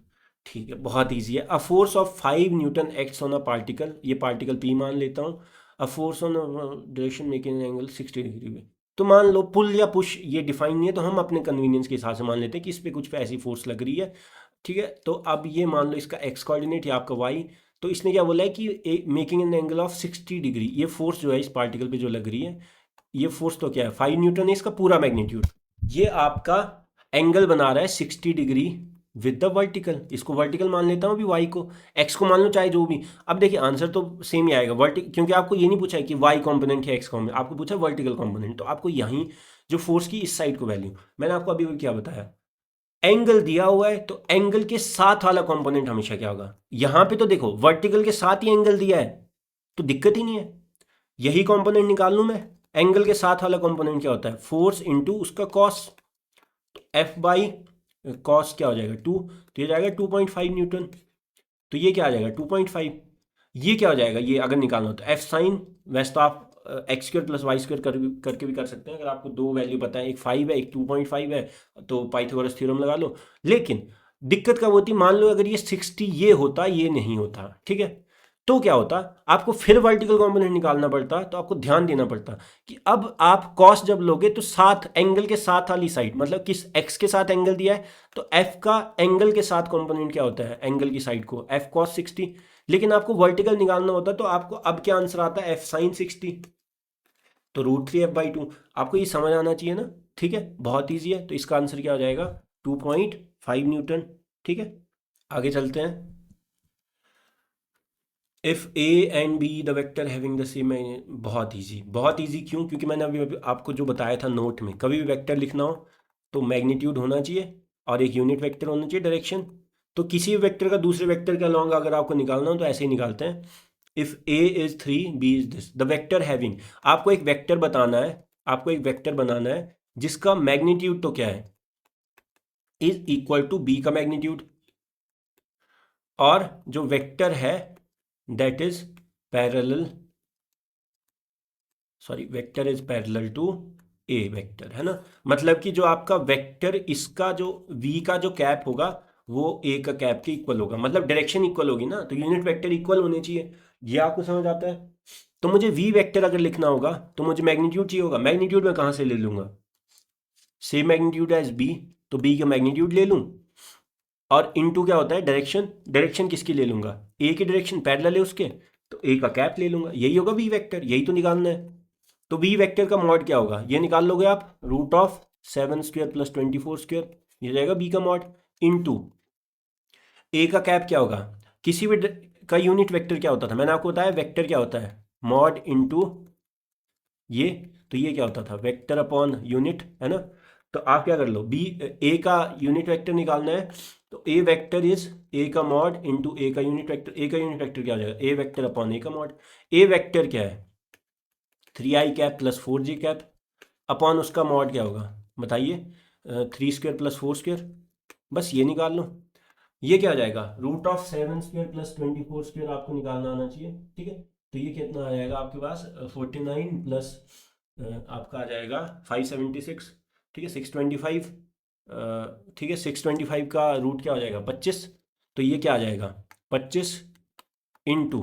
ठीक है, बहुत इजी है। A force of 5 Newton acts on a particle, ये पार्टिकल पी मान लेता हूँ। A force on direction making angle 60 degree में, तो मान लो पुल या पुश ये डिफाइन नहीं है, तो हम अपने कन्वीनियंस के हिसाब से मान लेते हैं कि इस पे कुछ पे ऐसी फोर्स लग रही है, ठीक है। तो अब ये मान लो इसका एक्स कोऑर्डिनेट या आपका वाई, तो इसने क्या बोला है कि making an angle of 60 degree, ये फोर्स जो है इस पार्टिकल पे जो लग रही है, ये फोर्स तो क्या है 5 न्यूटन है, इसका पूरा मैग्नीट्यूड, ये आपका एंगल बना रहा है 60 डिग्री विद द वर्टिकल, इसको वर्टिकल मान लेता हूँ अभी वाई को, एक्स को मान लो चाहे जो भी। अब देखिए आंसर तो सेम ही आएगा, क्योंकि आपको ये नहीं पूछा है कि वाई कॉम्पोनेंट या एक्स कॉम्पोनेंट, आपको पूछा वर्टिकल कॉम्पोनेंट, तो आपको यहीं जो फोर्स की इस साइड को वैल्यू, मैंने आपको अभी क्या बताया, एंगल दिया हुआ है तो एंगल के साथ वाला कंपोनेंट हमेशा क्या होगा, यहां पे तो देखो वर्टिकल के साथ ही एंगल दिया है तो दिक्कत ही नहीं है, यही कंपोनेंट निकाल लूं मैं। एंगल के साथ वाला कंपोनेंट क्या होता है, फोर्स इंटू उसका कॉस, एफ बाई कॉस क्या हो जाएगा 2, तो ये जाएगा 2.5 न्यूटन, तो ये क्या आ जाएगा 2.5। ये क्या हो जाएगा, ये अगर निकालना हो तो एफ साइन, वैसे तो आप x² + y² करके भी कर सकते हैं, अगर आपको दो वैल्यू पता है, एक 5 है एक 2.5 है, तो पाइथागोरस थ्योरम लगा लो। लेकिन दिक्कत कब होती, मान लो अगर ये 60 ये होता ये नहीं होता, ठीक है, तो क्या होता, आपको फिर वर्टिकल कंपोनेंट निकालना पड़ता, तो आपको ध्यान देना पड़ता कि अब आप कॉस जब लोगे तो साथ एंगल के साथ वाली साइड, मतलब किस एक्स के साथ एंगल दिया है, तो एफ का एंगल के साथ कंपोनेंट क्या होता है, एंगल की साइड को एफ कॉस 60, लेकिन आपको वर्टिकल निकालना होता तो आपको अब क्या आंसर आता है, एफ साइन 60, तो √3f/2, आपको ये समझ आना चाहिए ना, ठीक है, बहुत ईजी है। तो इसका आंसर क्या हो जाएगा 2.5 न्यूटन, ठीक है। आगे चलते हैं। If A and be the vector having the same, बहुत इजी, बहुत इजी। क्यों? क्योंकि मैंने अभी आपको जो बताया था नोट में, कभी भी वेक्टर लिखना हो तो मैग्नीट्यूड होना चाहिए और एक यूनिट वेक्टर होना चाहिए, डायरेक्शन। तो किसी भी वेक्टर का दूसरे वेक्टर के अलॉन्ग अगर आपको निकालना हो तो ऐसे ही निकालते हैं। If A is 3 B is this, the vector having, आपको एक वेक्टर बताना है, आपको एक वेक्टर बनाना है जिसका मैग्नीट्यूड तो क्या है, इज इक्वल टू बी का मैग्नीट्यूड, और जो वेक्टर है that is parallel, sorry vector is parallel to A vector, है ना। मतलब कि जो आपका वेक्टर, इसका जो v का जो कैप होगा वो a का कैप के इक्वल होगा, मतलब डायरेक्शन इक्वल होगी ना, तो यूनिट वेक्टर इक्वल होने चाहिए। ये आपको समझ आता है? तो मुझे v वेक्टर अगर लिखना होगा तो मुझे मैग्नीट्यूड चाहिए होगा। मैग्नीट्यूड मैं कहाँ से ले लूंगा? सेम मैग्नीट्यूड एज b, तो b का मैग्नीट्यूड ले लूँ, और इनटू क्या होता है, डायरेक्शन। डायरेक्शन किसकी ले लूंगा? ए की डायरेक्शन, पैरेलल है उसके, तो ए का कैप ले लूंगा। यही होगा बी वेक्टर, यही तो निकालना है। तो बी वेक्टर का मॉड क्या होगा, ये निकाल लोगे आप, √7² + 24², ये जाएगा बी का मॉड, इनटू ए का कैप क्या होगा, किसी भी का यूनिट वेक्टर क्या होता था, मैंने आपको बताया वेक्टर क्या होता है, मॉड इनटू ये, तो ये क्या होता था, वेक्टर अपॉन यूनिट, है ना। तो आप क्या कर लो, बी ए का यूनिट वेक्टर निकालना है, तो ए वेक्टर इज ए का मॉड इनटू ए का यूनिट वेक्टर। ए का यूनिट वेक्टर क्या हो जाएगा, ए वेक्टर अपॉन ए का मॉड। ए वेक्टर क्या है, 3i cap + 4j cap, upon उसका मॉड क्या होगा बताइए, 3² + 4², बस ये निकाल लो। ये क्या आ जाएगा, √7² + 24² आपको निकालना आना चाहिए, ठीक है। तो ये कितना आ जाएगा आपके पास, 49 प्लस आपका आ जाएगा 576, ठीक है, 625, ठीक है, 625 का रूट क्या हो जाएगा, 25। तो ये क्या आ जाएगा, 25 इंटू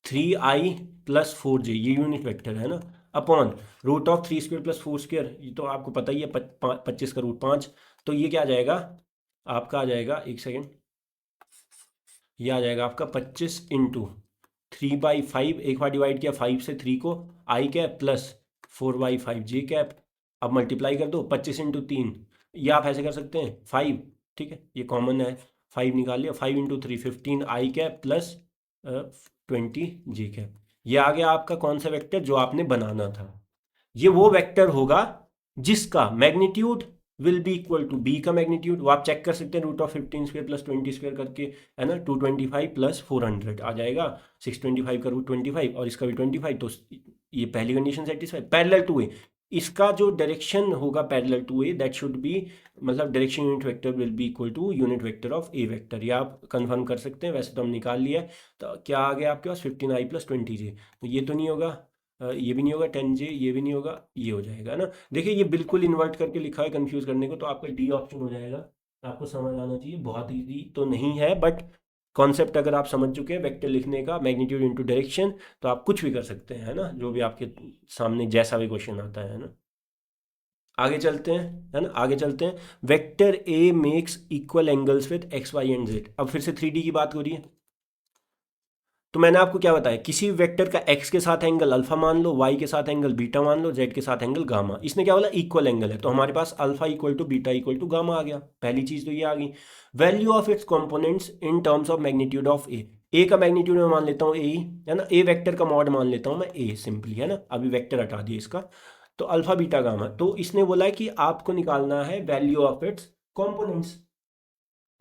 3i + 4j, ये यूनिट वेक्टर है ना, अपॉन √3² + 4², ये तो आपको पता ही है, 25 का रूट 5। तो ये क्या आ जाएगा आपका, आ जाएगा, एक सेकेंड, ये आ जाएगा आपका 25 इंटू 3/5, एक बार डिवाइड किया 5 से 3 को, आई कैप प्लस 4/5 जे कैप। अब मल्टीप्लाई कर दो, 25 इंटू 3, ये आप ऐसे कर सकते हैं 5, ठीक है, ये कॉमन है, 5 निकाल लिया, 5 इंटू 3 15 आई कैप प्लस 20 जे कैप। ये आ गया आपका कौन सा वेक्टर जो आपने बनाना था। ये वो वेक्टर होगा जिसका magnitude will be equal to B का मैग्नीट्यूड, वो आप चेक कर सकते हैं, √15² + 20² करके, है ना, 225 + 400 आ जाएगा, 625 का √25 और इसका भी 25, तो ये पहली condition satisfy. Parallel to A, इसका जो डायरेक्शन होगा parallel to A, that should be, मतलब direction unit vector will be equal to unit vector of A vector, ये आप कंफर्म कर सकते हैं। वैसे तो हम निकाल लिया है, तो क्या आ गया आपके पास, 15i + 20j, तो ये तो नहीं होगा, ये भी नहीं होगा, 10j ये भी नहीं होगा, ये हो जाएगा ना। देखिए ये बिल्कुल इन्वर्ट करके लिखा है कंफ्यूज करने को, तो आपका डी ऑप्शन हो जाएगा। आपको समझ आना चाहिए, बहुत इजी तो नहीं है, बट कॉन्सेप्ट अगर आप समझ चुके हैं वेक्टर लिखने का, मैग्नीट्यूड इनटू डायरेक्शन, तो आप कुछ भी कर सकते हैं, है ना, जो भी आपके सामने जैसा भी क्वेश्चन आता है ना। आगे चलते हैं, है ना, आगे चलते हैं। Vector A makes equal angles with X Y and Z, अब फिर से 3D की बात हो रही है। तो मैंने आपको क्या बताया, किसी वेक्टर का x के साथ एंगल अल्फा मान लो, y के साथ एंगल बीटा मान लो, z के साथ एंगल गामा। इसने क्या बोला, इक्वल एंगल है, तो हमारे पास alpha equal to beta equal to gamma आ गया, पहली चीज तो ये आ गई। Value of its components in terms of magnitude of A का मैग्नीट्यूड मैं मान लेता हूँ ए ही, है ना, ए वेक्टर का मॉड मान लेता हूँ मैं ए सिंपली, है ना, अभी वेक्टर हटा दिया इसका। तो अल्फा बीटा गामा, तो इसने बोला है कि आपको निकालना है वैल्यू ऑफ इट्स कॉम्पोनेंट्स।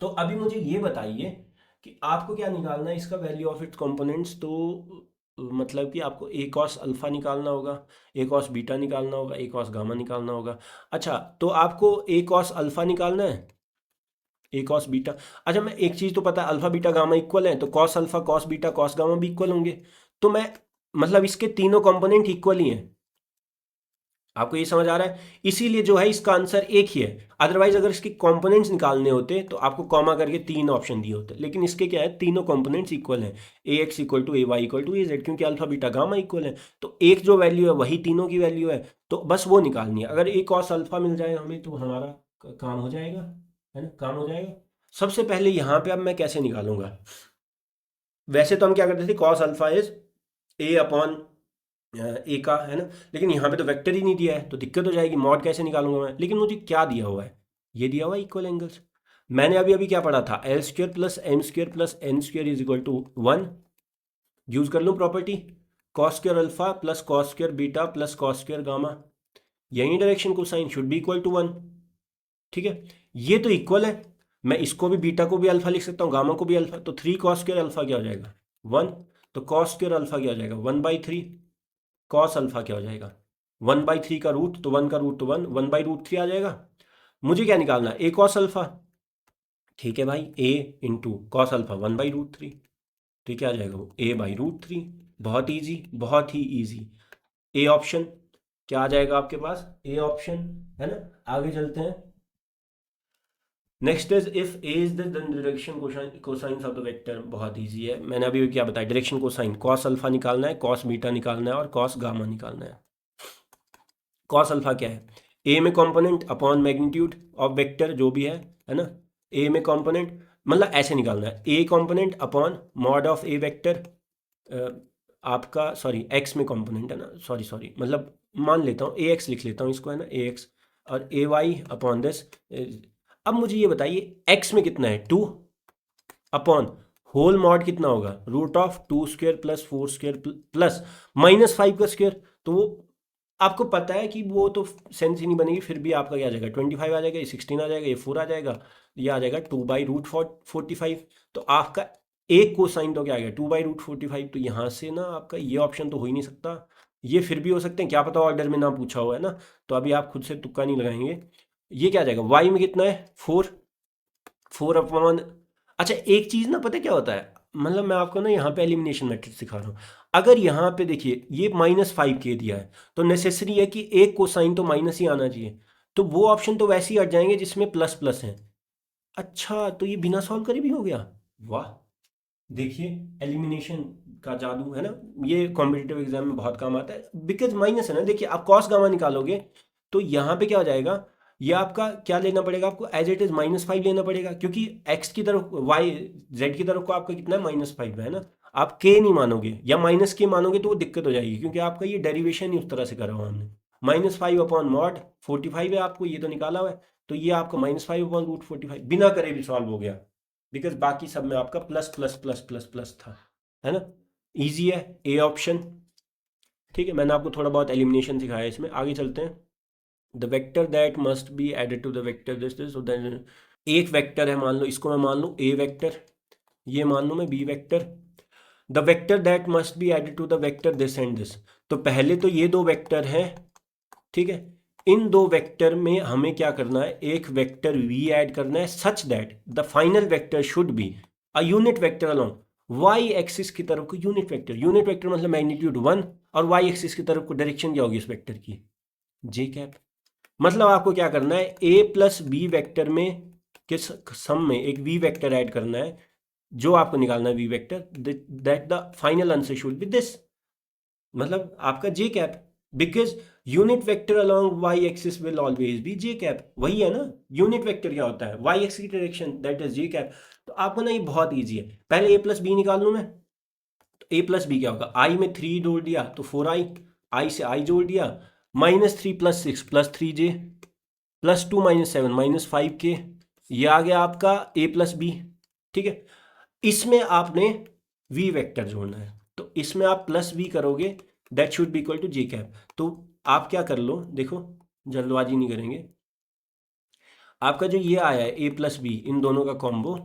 तो अभी मुझे ये बताइए कि आपको क्या निकालना है, इसका वैल्यू ऑफ इट्स कंपोनेंट्स। तो मतलब कि आपको ए कॉस अल्फा निकालना होगा, ए कॉस बीटा निकालना होगा, ए कॉस गामा निकालना होगा। अच्छा, तो आपको ए कॉस अल्फा निकालना है, ए कॉस बीटा। अच्छा, मैं एक चीज़ तो पता है, अल्फा बीटा गामा इक्वल है, तो cos alpha cos beta cos gamma भी इक्वल होंगे। तो मैं, मतलब इसके तीनों कंपोनेंट इक्वल ही हैं, आपको ये समझ आ रहा है, इसीलिए जो है इसका आंसर एक ही है। अदरवाइज अगर इसके कंपोनेंट्स निकालने होते तो आपको कॉमा करके 3 ऑप्शन दिए होते, लेकिन इसके क्या है, तीनों कंपोनेंट्स इक्वल हैं, A X equal to A Y equal to A Z, क्योंकि अल्फा बीटा गामा इक्वल है। तो एक जो वैल्यू है वही तीनों की वैल्यू है, तो बस वो निकालनी है। अगर ए कॉस अल्फा मिल जाए हमें तो हमारा काम हो जाएगा, है ना, काम हो जाएगा। सबसे पहले यहाँ पे अब मैं कैसे निकालूंगा, वैसे तो हम क्या करते थे, cos alpha is A upon A का, है ना, लेकिन यहाँ पे तो वेक्टर ही नहीं दिया है, तो दिक्कत हो जाएगी, मॉड कैसे निकालूंगा मैं। लेकिन मुझे क्या दिया हुआ है, ये दिया हुआ है इक्वल एंगल्स। मैंने अभी अभी क्या पढ़ा था, L square plus M square plus N square is equal to 1। Use कर लूँ property, cos square alpha plus cos square beta plus cos square gamma, यही direction cosine should be equal to 1। ठीक है, ये तो इक्वल है, मैं इसको भी बीटा को भी अल्फा लिख सकता हूँ, गामा को भी अल्फा, तो 3 कॉस स्क्वेयर अल्फा क्या हो जाएगा 1, तो कॉस स्क्वेयर अल्फा क्या हो जाएगा 1/3, कॉस अल्फा क्या हो जाएगा 1/3 का रूट, तो 1 का रूट तो 1/√3 आ जाएगा। मुझे क्या निकालना है, ए कॉस अल्फा। ठीक है भाई, ए इंटू कॉस अल्फा 1/√3, तो क्या आ जाएगा वो a/√3। बहुत इजी, बहुत ही इजी। ए ऑप्शन क्या आ जाएगा आपके पास, ए ऑप्शन है ना। आगे चलते हैं, next is if A is the direction cosine of the vector. बहुत इजी है, मैंने अभी क्या बताया, डायरेक्शन कोसाइन, कॉस अल्फा निकालना है, कॉस बीटा निकालना है और कॉस गामा निकालना है। कॉस अल्फा क्या है, ए में component upon magnitude of vector जो भी है ना। ए में कंपोनेंट मतलब ऐसे निकालना है, ए component upon mod of A vector, आपका सॉरी एक्स में कंपोनेंट है ना, सॉरी मतलब मान लेता हूँ ए एक्स लिख लेता हूँ इसको, है ना ए एक्स, और ए वाई अपॉन दिस। अब मुझे ये बताइए एक्स में कितना है 2 अपॉन होल मॉड कितना होगा √2² प्लस 4² प्लस -5 का स्क्वायर। तो वो आपको पता है कि वो तो सेंस ही नहीं बनेगी, फिर भी आपका क्या आ जाएगा 25 आ जाएगा, ये 16 आ जाएगा, ये 4 आ जाएगा, ये आ जाएगा 2/√45। तो आपका एक कोसाइन तो क्या आ गया 2/√45। तो यहाँ से ना आपका ये ऑप्शन तो हो ही नहीं सकता, ये फिर भी हो सकते हैं, क्या पता ऑर्डर में ना पूछा हुआ है ना, तो अभी आप खुद से तुक्का नहीं लगाएंगे। ये क्या आ जाएगा, वाई में कितना है 4 अपॉन। अच्छा एक चीज़ ना पता है क्या होता है, मतलब मैं आपको ना यहाँ पे एलिमिनेशन मैट्रिक्स सिखा रहा हूँ। अगर यहाँ पे देखिए ये -5k दिया है, तो नेसेसरी है कि एक कोसाइन तो माइनस ही आना चाहिए, तो वो ऑप्शन तो वैसे ही हट जाएंगे जिसमें प्लस प्लस है। अच्छा तो ये बिना सॉल्व करे भी हो गया, वाह। देखिए एलिमिनेशन का जादू है ना, ये कॉम्पिटिटिव एग्जाम में बहुत काम आता है, बिकॉज माइनस है ना। देखिए आप कॉस गामा निकालोगे तो यहाँ पे क्या हो जाएगा, ये आपका क्या लेना पड़ेगा आपको, एज इट इज -5 लेना पड़ेगा, क्योंकि एक्स की तरफ वाई जेड की तरफ को आपका कितना है -5 है ना। आप के नहीं मानोगे या -k मानोगे तो वो दिक्कत हो जाएगी, क्योंकि आपका ये डेरिवेशन ही उस तरह से करा हुआ हमने। -5 अपॉन मॉड 45 है आपको, ये तो निकाला हुआ है, तो ये आपका -5 अपॉन √45 बिना करे भी सॉल्व हो गया, बिकॉज बाकी सब में आपका plus plus plus plus plus था, है ना। इजी है ए ऑप्शन। ठीक है, मैंने आपको थोड़ा बहुत एलिमिनेशन सिखाया है इसमें। आगे चलते हैं, the vector that must be added to the vector this this, एक वेक्टर है मान लो, इसको मैं मान लूँ ए वेक्टर, ये मान लूँ मैं B vector. The vector that must be added to the vector this and this, तो पहले तो ये दो वेक्टर हैं, ठीक है। इन दो वेक्टर में हमें क्या करना है, एक वेक्टर v ऐड करना है such that the final vector should be a unit vector along Y axis की तरफ को, यूनिट वेक्टर मतलब मैग्नीट्यूड 1, और वाई एक्सिस की तरफ को डायरेक्शन क्या होगी इस वेक्टर की, जे कैप। मतलब आपको क्या करना है, a प्लस बी वेक्टर में किस सम में एक v वेक्टर ऐड करना है, जो आपको निकालना है v vector, that the final answer should be this, मतलब आपका J cap, because unit vector along Y axis will always be J cap. वही है ना, यूनिट वेक्टर क्या होता है, वाई एक्सिस की direction, that is J cap. तो आपको ना ये बहुत ईजी है, पहले ए प्लस बी निकाल लूँ मैं, तो ए प्लस बी क्या होगा, आई में 3 जोड़ दिया तो 4i, आई से आई जोड़ दिया, -3 + 6 + 3j +2 - 7 -5k, ये आ गया आपका a प्लस बी। ठीक है, इसमें आपने v वेक्टर जोड़ना है, तो इसमें आप प्लस v करोगे, that should be equal to J cap. तो आप क्या कर लो, देखो जल्दबाजी नहीं करेंगे, आपका जो ये आया है a प्लस बी, इन दोनों का कॉम्बो,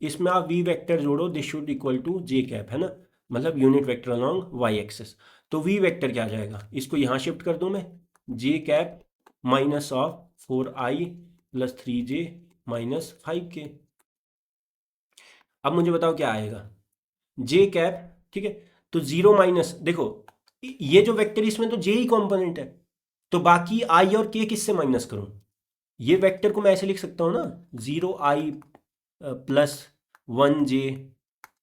इसमें आप v वेक्टर जोड़ो, this should equal to J cap, है ना, मतलब unit vector along Y axis. तो v वेक्टर क्या आ जाएगा, इसको यहाँ शिफ्ट कर दूँ मैं, जे कैप -4i + 3j - 5k। अब मुझे बताओ क्या आएगा, जे कैप। ठीक है, तो जीरो माइनस, देखो ये जो वेक्टर इसमें तो जे ही कॉम्पोनेंट है, तो बाकी आई और के किससे माइनस करूं, ये वेक्टर को मैं ऐसे लिख सकता हूं ना, 0i + 1j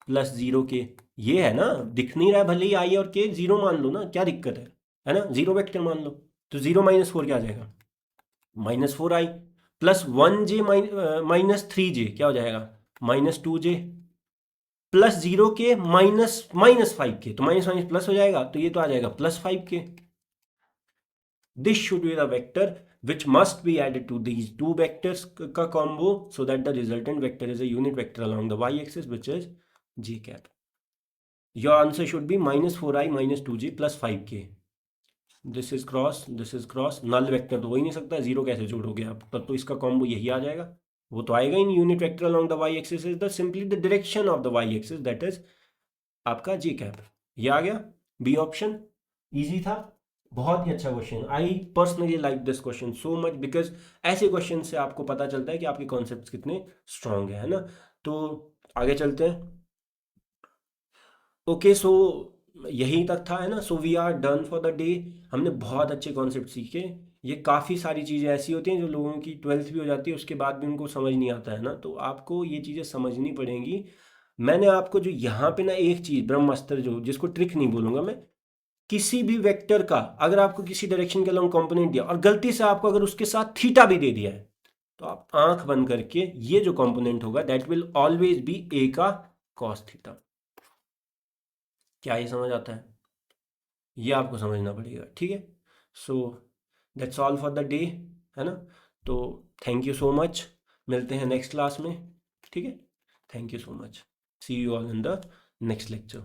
+ 0k, ये है ना, दिख नहीं रहा है, भले ही आई और के जीरो मान लो ना, क्या दिक्कत है ना, जीरो वेक्टर मान लो। तो 0 - 4 क्या आ जाएगा, -4i + 1j -3j क्या हो जाएगा, -2j + 0k -5k, तो माइनस प्लस हो जाएगा, तो ये तो आ जाएगा +5k। This should be the vector which must be added to these two vectors का combo so that the resultant vector is a unit vector along the y-axis which is j cap. Your answer should be -4i minus 2j plus 5k. This is cross, null vector तो हो ही नहीं सकता, zero कैसे जोड़ोगे आप, तब तो इसका combo यही आ जाएगा, वो तो आएगा ही नहीं. Unit vector along the Y axis is the simply the direction of the Y axis, that is आपका जी कैप. ये आ गया बी ऑप्शन. इजी था, बहुत ही अच्छा question. I personally like this question so much because ऐसे question से आपको पता चलता है कि आपके कॉन्सेप्ट कितने स्ट्रांग है ना. तो आगे चलते हैं. ओके सो यही तक था है ना. So we are done for the day. हमने बहुत अच्छे कॉन्सेप्ट सीखे. ये काफ़ी सारी चीज़ें ऐसी होती हैं जो लोगों की 12th भी हो जाती है उसके बाद भी उनको समझ नहीं आता है ना, तो आपको ये चीज़ें समझनी पड़ेंगी. मैंने आपको जो यहाँ पे ना एक चीज़ ब्रह्मास्त्र, जो जिसको ट्रिक नहीं बोलूँगा मैं, किसी भी वेक्टर का अगर आपको किसी डायरेक्शन के अलॉन्ग कंपोनेंट दिया और गलती से आपको अगर उसके साथ थीटा भी दे दिया है, तो आप आंख बंद करके ये जो कंपोनेंट होगा दैट विल ऑलवेज बी ए का कॉस थीटा. क्या ये समझ आता है? ये आपको समझना पड़ेगा, ठीक है. So that's all for the day, है ना. तो थैंक यू सो मच, मिलते हैं नेक्स्ट क्लास में, ठीक है. Thank you so much, see you all in the next lecture.